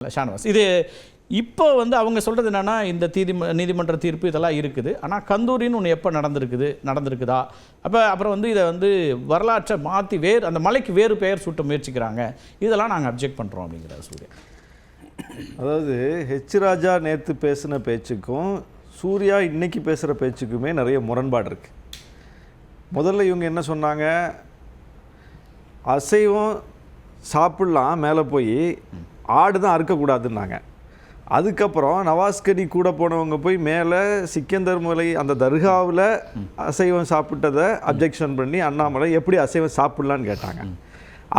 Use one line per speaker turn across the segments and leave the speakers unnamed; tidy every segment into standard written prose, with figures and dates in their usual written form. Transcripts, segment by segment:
ஷானவாஸ், இது இப்போ வந்து அவங்க சொல்கிறது என்னென்னா, இந்த நீதிமன்ற தீர்ப்பு இதெல்லாம் இருக்குது, ஆனால் கந்தூரின்னு ஒன்று எப்போ நடந்திருக்குதா? அப்புறம் வந்து இதை வந்து வரலாற்றை மாற்றி அந்த மலைக்கு வேறு பெயர் சூட்ட முயற்சிக்கிறாங்க, இதெல்லாம் நாங்கள் அப்ஜெக்ட் பண்ணுறோம் அப்படிங்கிறார் சூர்யா.
அதாவது ஹெச் ராஜா நேற்று பேசின பேச்சுக்கும் சூர்யா இன்னைக்கு பேசுகிற பேச்சுக்குமே நிறைய முரண்பாடு இருக்குது. முதல்ல இவங்க என்ன சொன்னாங்க, அசைவம் சாப்பிட்லாம் மேலே போய், ஆடு தான் அறுக்கக்கூடாதுன்னாங்க. அதுக்கப்புறம் நவாஸ்கனி கூட போனவங்க போய் மேலே சிக்கந்தர் மலை அந்த தர்காவில் அசைவம் சாப்பிட்டதை அப்ஜெக்ஷன் பண்ணி அண்ணாமலை எப்படி அசைவம் சாப்பிட்லான்னு கேட்டாங்க.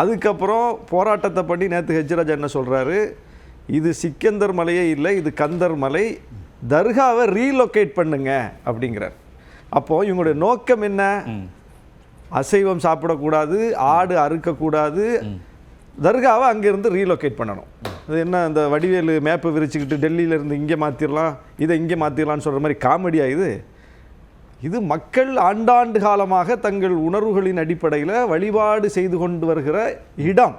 அதுக்கப்புறம் போராட்டத்தை பண்ணி நேற்று ஹெச் ராஜா என்ன சொல்கிறாரு, இது சிக்கந்தர் மலையே இல்லை, இது கந்தர் மலை, தர்காவை ரீலொகேட் பண்ணுங்க அப்படிங்கிறார். அப்போது இவங்களுடைய நோக்கம் என்ன? அசைவம் சாப்பிடக்கூடாது, ஆடு அறுக்கக்கூடாது, தர்காவை அங்கேருந்து ரீலொகேட் பண்ணணும். அது என்ன, அந்த வடிவேலு மேப்பை விரிச்சுக்கிட்டு டெல்லியிலேருந்து இங்கே மாற்றிடலாம், இதை இங்கே மாற்றிடலான்னு சொல்கிற மாதிரி காமெடியாக இது மக்கள் ஆண்டாண்டு காலமாக தங்கள் உணர்வுகளின் அடிப்படையில் வழிபாடு செய்து கொண்டு வருகிற இடம்.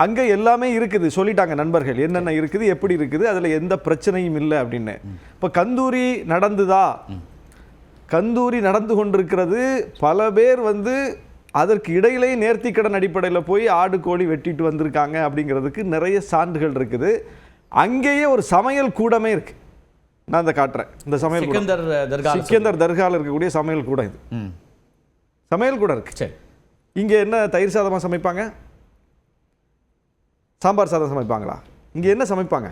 அங்கே எல்லாமே இருக்குது, சொல்லிட்டாங்க நண்பர்கள் என்னென்ன இருக்குது, எப்படி இருக்குது, அதில் எந்த பிரச்சனையும் இல்லை அப்படின்னு. இப்போ கந்தூரி நடந்துதா? கந்தூரி நடந்து கொண்டிருக்கிறது. பல பேர் வந்து அதற்கு இடையிலே நேர்த்திக்கடன் அடிப்படையில் போய் ஆடு கோழி வெட்டிட்டு வந்திருக்காங்க அப்படிங்கிறதுக்கு நிறைய சான்றுகள் இருக்குது. அங்கேயே ஒரு சமையல் கூடமே இருக்கு. நான் அதை காட்டுறேன். இந்த சமையல் சிக்கந்தர் தர்காவில் இருக்கக்கூடிய சமையல் கூடம், இது சமையல் கூடம் இருக்கு. சரி, இங்கே என்ன தயிர் சாதமாக சமைப்பாங்க? சாம்பார் சாதம் சமைப்பாங்களா? இங்கே என்ன சமைப்பாங்க?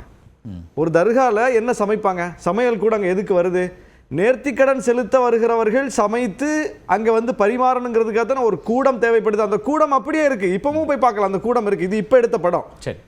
ஒரு தர்காவில் என்ன சமைப்பாங்க? சமையல் கூட அங்கே எதுக்கு வருது? நேர்த்திக்கடன் செலுத்த வருகிறவர்கள் சமைத்து அங்கே வந்து பரிமாறணுங்கிறதுக்காக தான் ஒரு கூடம் தேவைப்படுது. அந்த கூடம் அப்படியே இருக்குது, இப்பவும் போய் பார்க்கலாம், அந்த கூடம் இருக்குது. இது இப்போ எடுத்த படம். சரி.